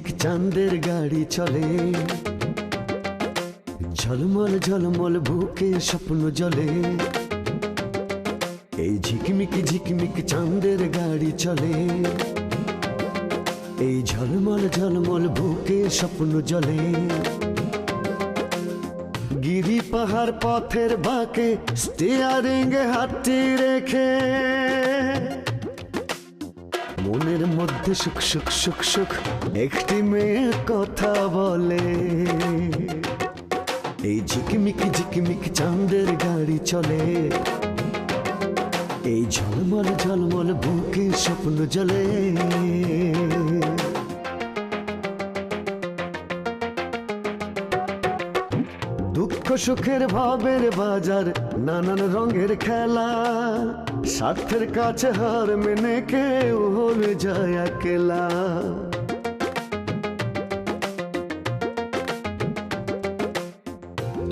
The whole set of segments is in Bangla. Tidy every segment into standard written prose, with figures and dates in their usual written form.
ঝিকমিক চাঁদের গাড়ি চলে, ঝলমল ঝলমল বুকে স্বপ্ন জলে। এই ঝিকমিক ঝিকমিক চাঁদের গাড়ি চলে, এই ঝলমল ঝলমল বুকে স্বপ্ন জলে। গিরি পাহাড় পথের বাঁকে স্টিয়ারিং হাতটি রেখে মনের মধ্যে সুখ সুখ সুখ সুখ একটি মেয়ে কথা বলে। এই ঝিকমিক ঝিকমিক চাঁদের গাড়ি চলে, এই ঝলমল ঝলমল বুকে স্বপ্ন জলে। দুঃখ সুখের ভাবের বাজার, নানান রঙের খেলা, স্বার্থের কাছে হার মেনে কেউ হয়ে যায় একলা।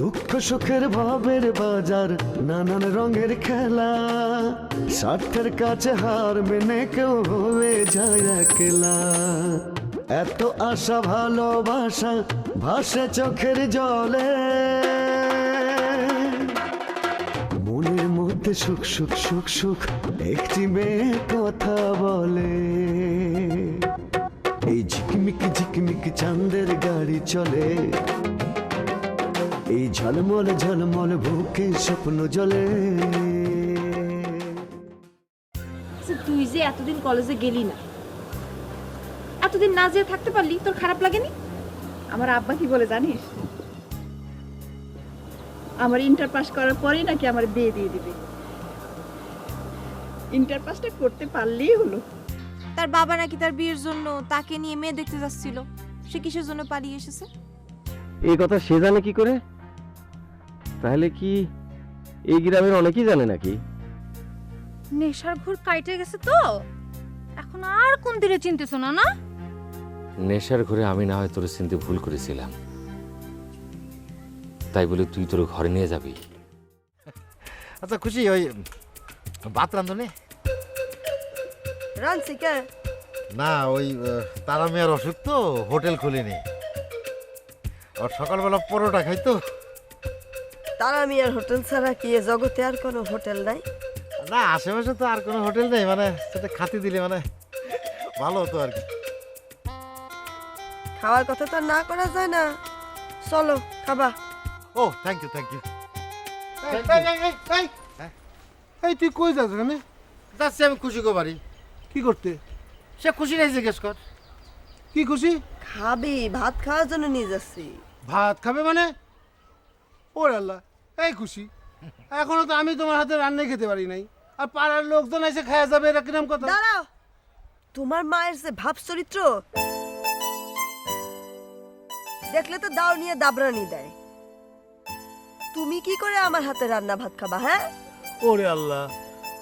দুঃখ সুখের ভাবের বাজার, নানান রঙের খেলা, স্বার্থের কাছে হার মেনে কেউ হয়ে যায় একলা। এত আশা ভালোবাসা ভাসে চোখের জলে, মনের মধ্যে সুখ সুখ সুখ সুখ একটি মেয়ে কথা বলে। এই ঝিকমিক ঝিকমিক চাঁদের গাড়ি চলে, এই ঝলমল ঝলমল বুকে স্বপ্ন জলে। তুই যে এতদিন কলেজে গেলি না, এতদিন না যেয়ে থাকতে পারলি, তোর খারাপ লাগেনি? আমার আব্বা কি বলে জানিস? আমার ইন্টার পাস করার পরেই নাকি আমার বিয়ে দিয়ে দিবে। ইন্টার পাসটা করতে পারলেই হলো। তার বাবা নাকি তার বিয়ের জন্য তাকে নিয়ে মেয়ে দেখতে যাচ্ছিল। সে কিসের জন্য পালিয়ে এসেছে? এই কথা সে জানে কি করে? তাহলে কি এই গ্রামের অনেকেই জানে নাকি? নেশার ঘোর কাইটে গেছে তো, এখন আর কোন দিকে চিনতেছ না? না, নেশার ঘরে আমি না হয় তোর চিনতে ভুল করেছিলাম, তাই বলে তুই তোর ঘরে নিয়ে যাবি? আচ্ছা খুশি, ওই ভাত রান্ধনে? রানছি কে? না, ওই তারা মেয়ের অসুখ তো, হোটেল খুলিনি। আর সকালবেলা পরোটা খাইতো। তারা মিয়ার হোটেল ছাড়া কি এ জগতে আর কোনো হোটেল নাই? না, আশেপাশে তো আর কোনো হোটেল নেই, মানে সেটা খাতি দিলে মানে ভালো হতো আর কি। খাওয়ার কথা তো না করা যায় না। চলো খাবা। ও থ্যাংক ইউ থ্যাংক ইউ। এই তুই কই যাস এখানে? যাচ্ছি আমি খুশি গো বাড়ি। কি করতে? সে খুশি নাই, জিজ্ঞেস কর। কি খুশি? খাবি? ভাত খাওয়ার জন্য নিয়ে যাচ্ছি। ভাত খাবে মানে? ওরে আল্লাহ, এই খুশি, এখনো তো আমি তোমার হাতে রান্না খেতে পারি নাই, আর পাড়ার লোকজন এসে খাওয়া যাবে, এটা কিরম কথা? দাঁড়াও, তোমার মায়ের যে ভাব চরিত্র দেখলে তো দাও নিয়ে দাবরানি দেয়। তুমি কি করে আমার হাতে রান্না ভাত খাবা? হ্যাঁ, ওরে আল্লাহ,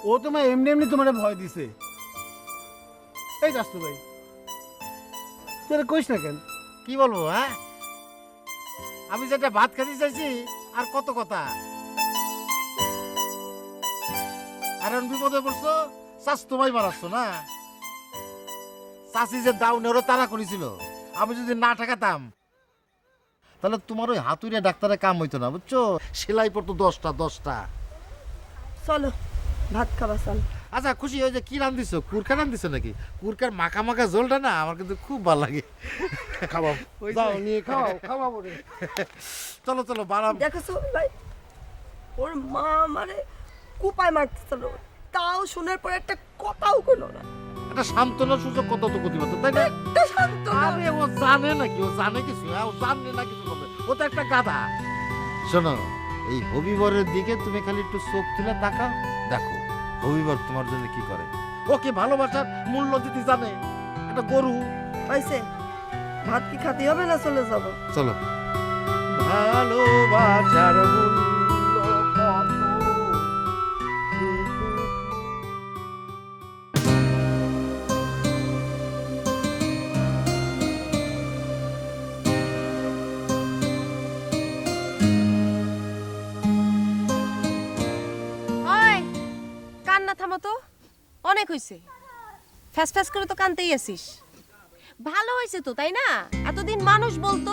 ও তোমার এমনি এমনি তোমার ভয় দিছে। এই কাস্তু ভাই, তোরা কইস না কেন? কি বলবো? হ্যাঁ, আমি যেটা ভাত খাইতে চাইছি আর কত কথা। এখন বিপদে পড়ছো, চাষ তোমায় মারাচ্ছ না? চাষি যে দাউনেরও তারা করেছিল, আমি যদি না ঠেকাতাম তাহলে তোমার ওই হাতুড়ে ডাক্তারের কাম হইতো না, বুঝছো? সেলাই পড়তো 10টা। চলো ভাত খাবা চল। আচ্ছা খুশি, ওই যে কি রান দিছো, কুরকা রান দিছো নাকি? কুরকার মাখা মাখা ঝোলটা না আমার কিন্তু খুব ভালো লাগে। খাবাও, দাও নিয়ে খাওয়াও, খাওয়াবো রে। চলো চলো বাড়াম। দেখেছো ভাই, ওর মা মানে কুপায় মারতেছিল, তাও শোনার পর একটা কথাও কইলো না। একটা সান্ত্বনা সূচক কত তো গতি পাতো, তাই না? একটা সান্ত্বনা। আরে ও জানে নাকি? ও জানে কিছু? ও জানে না কিছু বলবে? ও তো একটা গাধা। শোনো, এই হবিবরের দিকে তুমি খালি একটু চোখ তুলে তাকাও, দেখো হবিবর তোমার জন্য কি করে। ওকে ভালোবাসার মূল্য দিতে জানে, একটা গরু। হয়েছে, ভাত কি খাতে হবে না চলে যাবো? চলো। ভালোবাসার মূল্য কত। কান্না থামো তো, অনেক হয়েছে। ফ্যাস ফ্যাস করে তো কানতেই আছিস। ভালো হয়েছে তো, তাই না? এতদিন মানুষ বলতো,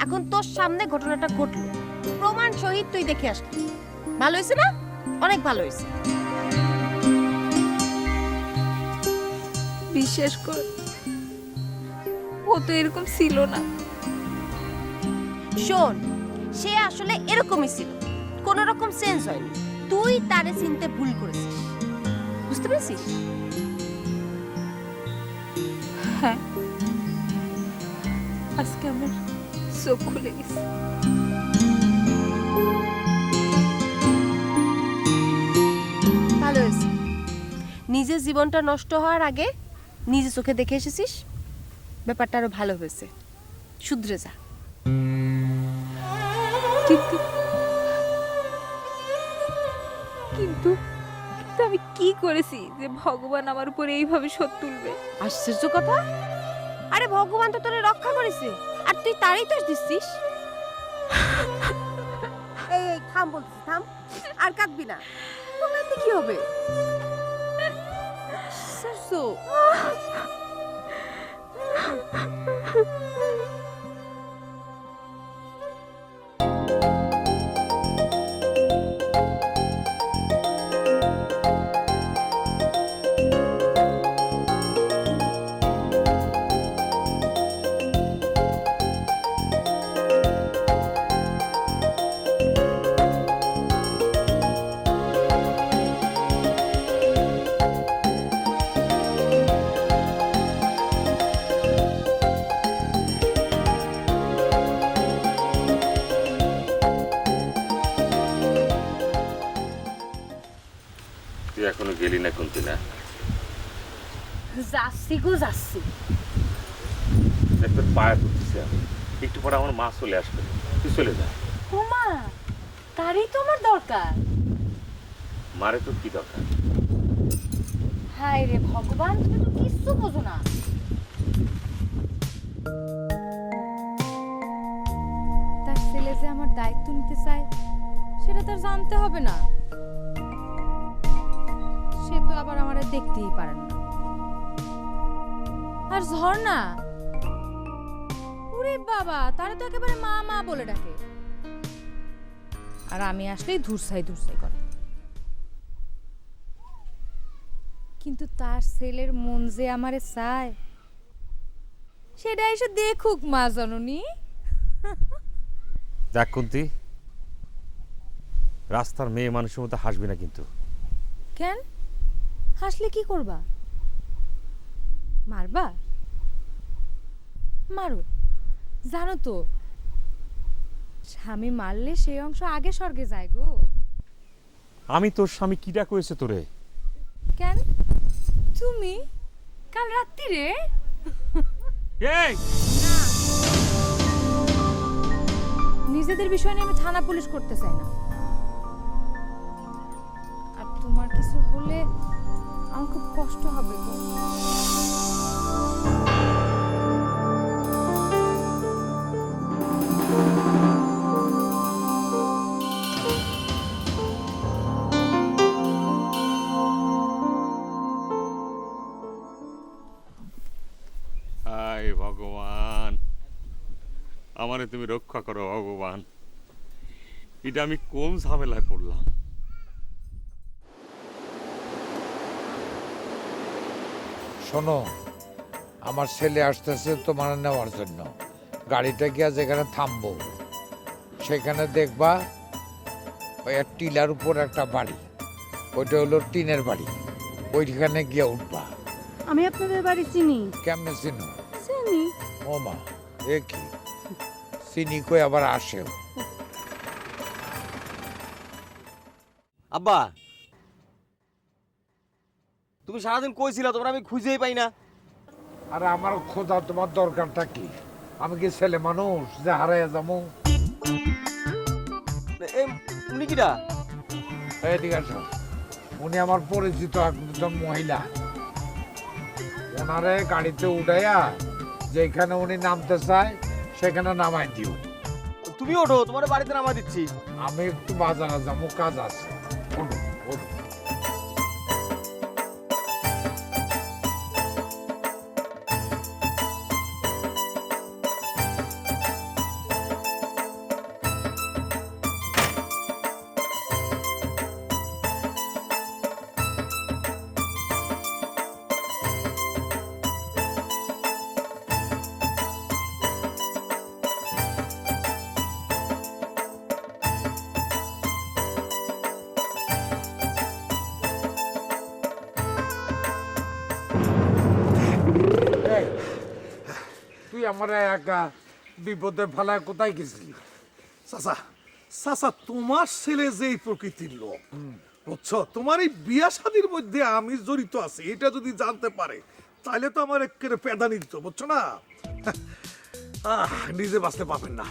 এখন তোর সামনে ঘটনাটা ঘটলো, প্রমাণ সহিত তুই দেখে আসলি। ভালো হয়েছে না? অনেক ভালো হয়েছে। বিশ্বাস কর, ও তো এরকম ছিল না। শোন, সে আসলে এরকমই ছিল, কোন রকম চেঞ্জ হয়নি। তুই তারে চিনতে ভুল করেছিস, বুঝতে পেরেছিস? হ্যাঁ, আজকে আমার চোখ খুলে গেছে। ভালো হয়েছে, নিজের জীবনটা নষ্ট হওয়ার আগে নিজে চোখে দেখে এসেছিস, ব্যাপারটা আরো ভালো হয়েছে। শুধরে যা। কিন্তু কিন্তু কিন্তু আমি কি করেছি যে ভগবান আমার উপরে এইভাবে শোধ তুলবে? আশ্চর্য কথা, আরে ভগবান তো তোরে রক্ষা করেছে, আর তুই তারই দোষ দিচ্ছিস। এই এই, থাম বলছিস, থাম, আর কাঁদবি না। তোর কাঁদতে কি হবে? আশ্চর্য। তুই এখনো গেলি না কুন্তি না? যাচ্ছি গো যাচ্ছি। দেখ তোর পায়ে পড়তেছে, একটু পরে আমার মা চলে আসবে, তুই চলে যা। ওমা, তারই তো আমার দরকার। মারে তোর কি দরকার? হায় রে ভগবান, তুমি তো কিচ্ছু বোঝো না। তার ছেলে যে আমার দায়িত্ব নিতে চায় সেটা তার জানতে হবে না? সে তো আবার আমারে দেখতেই পারেন না। আর ঝর্ণা, ওরে বাবা, তারে তো একেবারে মা মা বলে ডাকে, আর আমি আসলেই ধুরসাই ধুরসাই করে। কিন্তু তার ছেলের মন যে আমারে চায় সেটা এসে দেখুক মা জননী। দেখ কুন্তি, রাস্তার মেয়ে মানুষের মতো হাসবি না কিন্তু। কেন হাসলে কি করবা? মারবা? মারো, জানো তো স্বামী মারলে সেই অংশ আগে স্বর্গে যায় গো। আমি তোর স্বামী কিটা করেছে তোরে? কেন তুমি কাল রাত্রিরে? এই নিজেদের বিষয় নিয়ে আমি থানা পুলিশ করতে চাই না, আর তোমার কিছু হলে আমার খুব কষ্ট হবে গো। হায় ভগবান, আমারে তুমি রক্ষা করো ভগবান, এটা আমি কোন ঝামেলায় পড়লাম। শোনো, আমার ছেলে আসতেছে তোমার নেওয়ার জন্য। গাড়িটা গিয়া যেখানে থামবো সেখানে দেখবা ওই এক টিলার উপর একটা বাড়ি, ওইটা হলো টিনের বাড়ি, ওইখানে গিয়া উঠবা। আমি আপনাদের বাড়ি চিনি। কেমনে চিনো? চিনি। ও মা, এ কি চিনি কই আবার আসেও? আব্বা, তুমি সারাদিন কইছিলা, তোমরা আমি খুঁজেই পাই না। আর আমার খোঁজা তোমার দরকারটা কি? আমি কি ছেলে মানুষ যে হারাইয়া যাবো? উনি কিটা? এদিকে আসো। উনি আমার পরিচিত একজন মহিলা। ওনারে গাড়িতে উঠাইয়া যেখানে উনি নামতে চায় সেখানে নামাই দিও। তুমি ওঠো, তোমার বাড়িতে নামা দিচ্ছি। আমি একটু বাজারে যাবো, কাজ আছে। ওঠো, ওঠো। আমার একা বিপদে ফেলায় কোথায় গেছিলি? চাচা চাচা তোমার ছেলে যেই প্রকৃতির লোক বুঝছো, তোমার এই বিয়া শাদির মধ্যে আমি জড়িত আছি এটা যদি জানতে পারে তাহলে তো আমার একেবারে পেদানি দিত, বুঝছো না? নিজে বাঁচতে পারবেন না,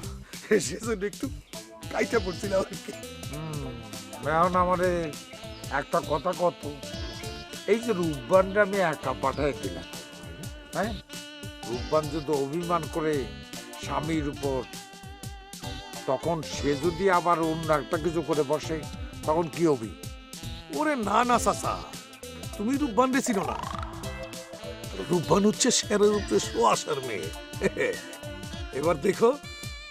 সেজন্য একটু কাইটা পড়ছিলাম আর কি। এখন আমারে একটা কথা কত, এই যে রূপবানটা আমি একা পাঠাই দিলাম, হ্যাঁ রূপবান যদি অভিমান করে স্বামীর উপর, তখন সে যদি আবার অন্য একটা কিছু করে বসে তখন কি হবি? ওরে না না চাচা, তুমি রূপবান রে চিনো না। রূপবান হচ্ছে শেরের উপরে সোয়াশার মেয়ে। এবার দেখো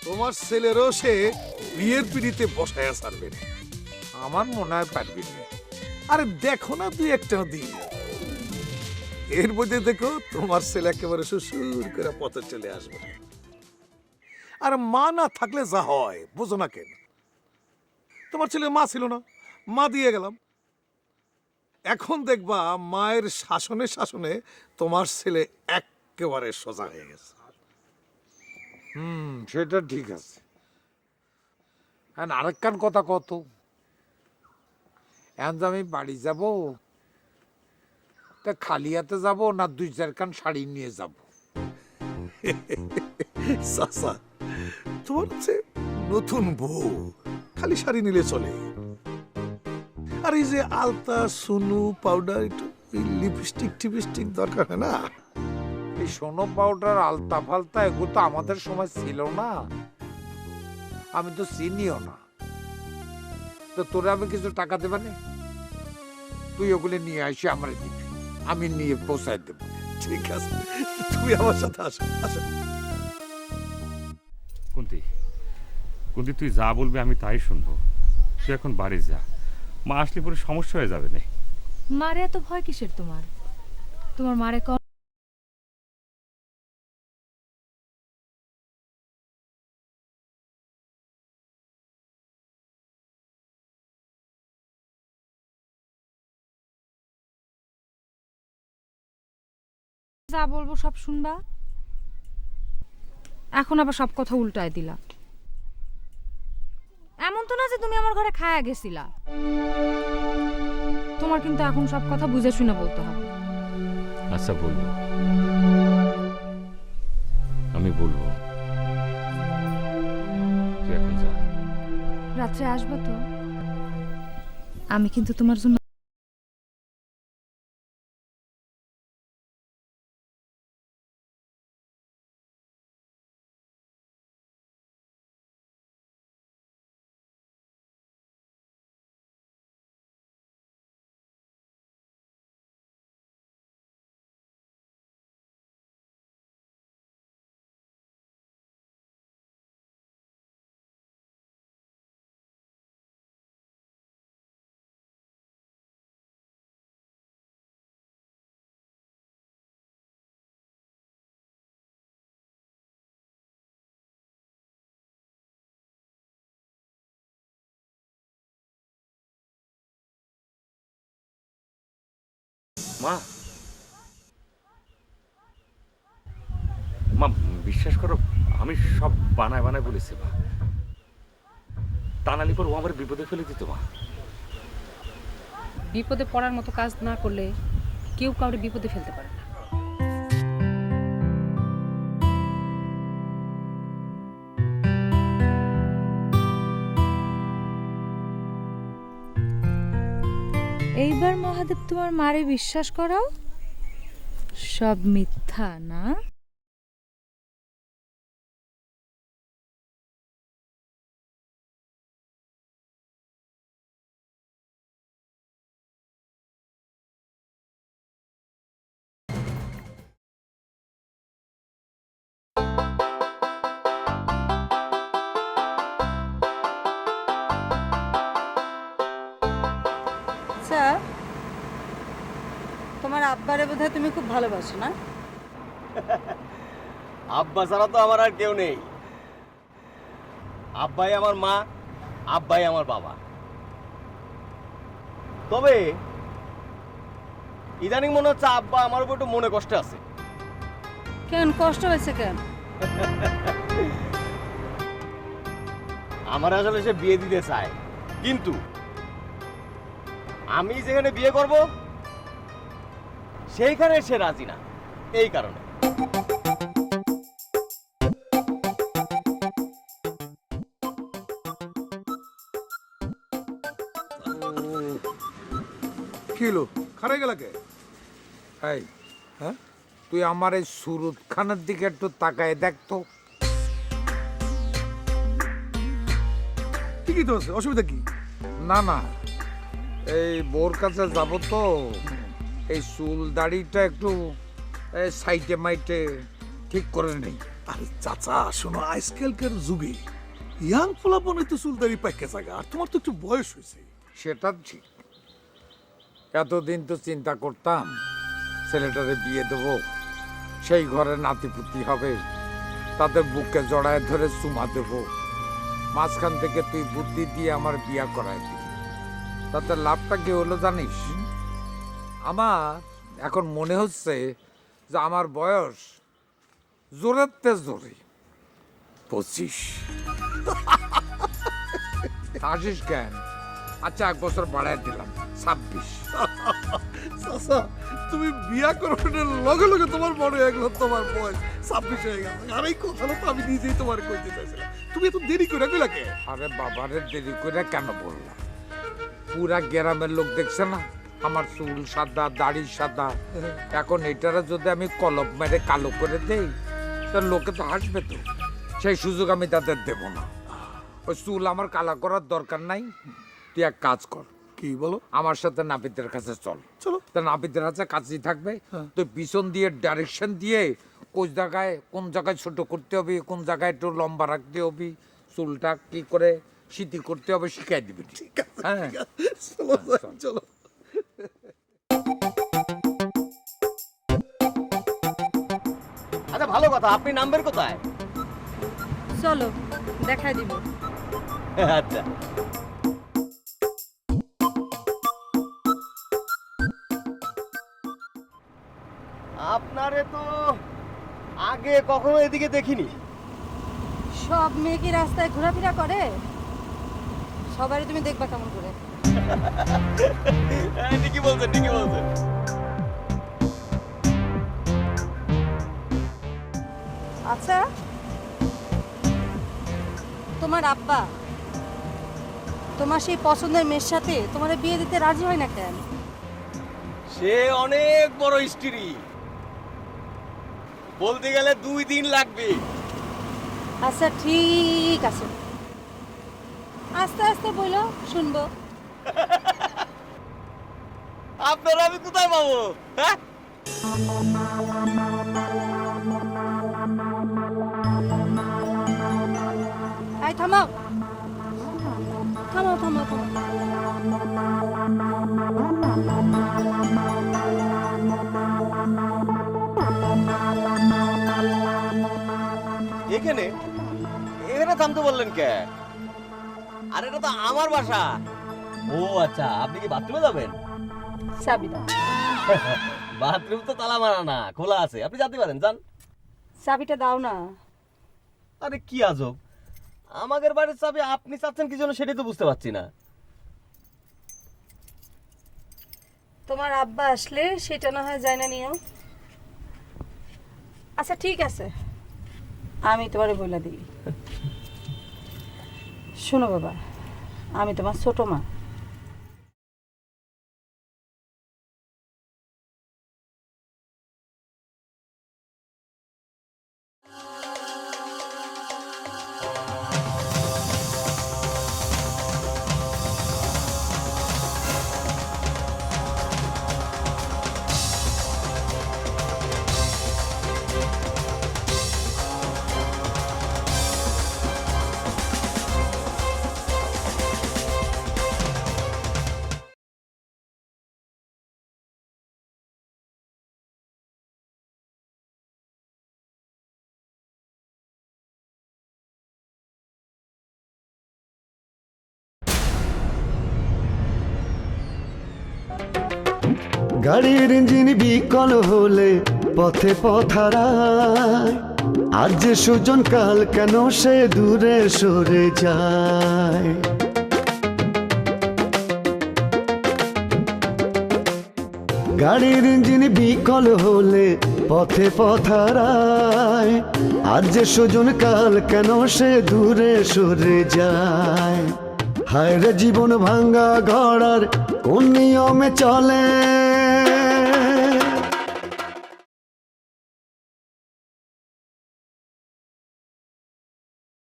তোমার ছেলেরও সে বিয়ের পিড়িতে বসায় ছাড়বে। আমার মনে হয় পারবি না। আরে দেখো না দুই একটা দিন, এর মধ্যে দেখো তোমার ছেলে একেবারে সুসুর করে পথে চলে আসবে। আর মা না থাকলে যা হয় বুঝো না কেন? তোমার ছেলে মা ছিল না, মা দিয়ে গেলাম। এখন দেখবা মায়ের শাসনে শাসনে তোমার ছেলে একেবারে সোজা হয়ে গেছে। সেটা ঠিক আছে। আরেকখান কথা কত, এখন যে আমি বাড়ি যাব তা খালি হাতে যাব না 2-4 খান শাড়ি নিয়ে যাব? চাচা তোমার হচ্ছে নতুন বউ, খালি শাড়ি নিলে চলে। আর এই যে আলতা সুনু পাউডার একটু লিপস্টিক টিপস্টিক দরকার হয় না? এই সোনো পাউডার আলতা ফালতা এগুলো তো আমাদের সময় ছিল না, আমি তো চিনিও না। তো তোরা আমি কিছু টাকা দেবে না, তুই ওগুলো নিয়ে আসি আমার দিবি, আমি নিয়ে পৌঁছায় দেবো। ঠিক আছে, তুমি আমার সাথে আসো আসো। কুন্তি, কুন্তি তুই যা বলবি আমি তাই শুনবো। তুই এখন বাড়ি যা, মা আসলে পরে সমস্যা হয়ে যাবে না। মারে এত ভয় কিসের তোমার? তোমার মারে কম যা বলবো সব শুনবা, এখন আবার সব কথা উল্টায় দিলা। এমন তো না যে তুমি আমার ঘরে খায়া গেছিলা। তোমার কিন্তু এখন সব কথা বুঝে শুনে বলতে হবে। আচ্ছা বলবো, আমি বলবো, তুই এখন যা। রাত্রে আসবে তো? আমি কিন্তু তোমার জন্য মা, মা বিশ্বাস করো আমি সব বানায় বানায় বলেছি মা, তা নালি পর ও আমার বিপদে ফেলে দিত। মা বিপদে পড়ার মতো কাজ না করলে কেউ কাউরে বিপদে ফেলতে পারে না। এইবার মহাদেব তোমার মারে বিশ্বাস করাও সব মিথ্যা না? তোমার আব্বারে বোধহয় তুমি খুব ভালোবাসো না? আব্বা ছাড়া তো আমার আর কেউ নেই। আব্বাই আমার মা, আব্বাই আমার বাবা। তবে ইদানিং মনে হচ্ছে আব্বা আমার উপর একটু মনে কষ্ট আছে। কেন কষ্ট হয়েছে কেন? আমার আসলে সে বিয়ে দিতে চায়, কিন্তু আমি যেখানে বিয়ে করব সেইখানে সে রাজি না, এই কারণে। কি হলো, খারাই গেল কে? এই হ্যাঁ, তুই আমার এই সুরুত খানের দিকে একটু তাকায় দেখতো। ঠিকই তো আছে, অসুবিধা কি? না না, এই বোর কাছে যাব তো, এই চুল দাড়িটা একটু সাইটে মাইটে ঠিক করে নেই। আরে চাচা শোনো, আজকালকার যুগে ইয়াং পোলাপনে তো চুলদারি পাইকে জায়গা, আর তোমার তো একটু বয়স হয়েছে। সেটা ঠিক। এতদিন তো চিন্তা করতাম ছেলেটারে বিয়ে দেবো, সেই ঘরে নাতিপুতি হবে, তাদের বুকে জড়ায় ধরে চুমা দেবো। মাঝখান থেকে তুই বুদ্ধি দিয়ে আমার বিয়া করায় দিবি। তাতে লাভটা কি হলো জানিস? আমার এখন মনে হচ্ছে যে আমার বয়স জোরেতে জোরে 25। হাসিস কেন? আচ্ছা 1 বছর বাড়ায় দিলাম, 26। চাচা তুমি বিয়া করার লগে লগে তোমার বড় হয়ে গেল, তোমার বয়স 26 হয়ে গেল। আর এই কথাটা তো আমি নিজেই তোমার কইতে চাইছিলাম, তুমি এত দেরি করে কইলা কে? আরে বাবারে দেরি করে কেন বললাম? পুরা গ্রামের লোক দেখছে না আমার চুল সাদা, দাড়ি সাদা। এখন এটারে যদি আমি কলপ মেরে কালো করে দেই, তার লোকে তো হাসবে তো। সেই সুযোগ আমি তাদের দেব না। ওই চুল আমার কালা করার দরকার নাই। তুই এক কাজ কর। কি বলো? আমার সাথে নাপিতের কাছে চল। চলো। তা নাপিতের কাছে কাছে থাকবে, তুই পিছন দিয়ে ডাইরেকশন দিয়ে কোন জায়গায় ছোট করতে হবে, কোন জায়গায় একটু লম্বা রাখতে হবে, চুলটা কি করে সিটি করতে হবে শিখাই দিবি। ঠিক আছে, হ্যাঁ। ঠিক আছে। চলো চলো। আচ্ছা ভালো কথা, আপনি নামবেন কোথায়? চলো দেখাই দিব। আচ্ছা। আপনারে তো আগে কখনো এদিকে দেখিনি। সব মেয়ে কি রাস্তায় ঘোরাফেরা করে? সবারই তুমি দেখবা কেমন করে। ঠিকই বলছেন, ঠিকই বলছেন। আচ্ছা, তোমার আব্বা তোমার সেই পছন্দের মেয়ের সাথে তোমার বিয়ে দিতে রাজি হয় না কেন? সে অনেক বড় হিস্ট্রি, বলতে গেলে 2 দিন লাগবে। আচ্ছা ঠিক আছে, আস্তে আস্তে বলো, শুনবো। আপনারা আমি কোথায় পাবো? হ্যাঁ, এই থামাও থামাও থামাও থামাও। এখানে এখানে থামতে বললেন কে? আর এটা তো আমার বাসা। ও আচ্ছা, আপনি কি বাথরুমে যাবেন? চাবি দাও। বাথরুম তো তালা মারা না, খোলা আছে, আপনি যেতে পারেন, যান। চাবিটা দাও না। আরে কি আজব, আমাদের বাড়ির চাবি আপনি চাচ্ছেন কি জন্য সেটাই তো বুঝতে পারছি না। তোমার আব্বা আসলে সেটা না হয় যায় না নিও। আচ্ছা ঠিক আছে, আমি তোমারে বলে দিই। শোনো বাবা, আমি তোমার ছোট মা। গাড়ির ইঞ্জিন বিকল হলে পথে পথারায় আজ যে সুজন কাল কেন সে দূরে সরে যায়। গাড়ির ইঞ্জিন বিকল হলে পথে পথারায়, আজ যে সুজন কাল কেন সে দূরে সরে যায়। হায় রে জীবন ভাঙ্গা গড়ার কোন নিয়মে চলে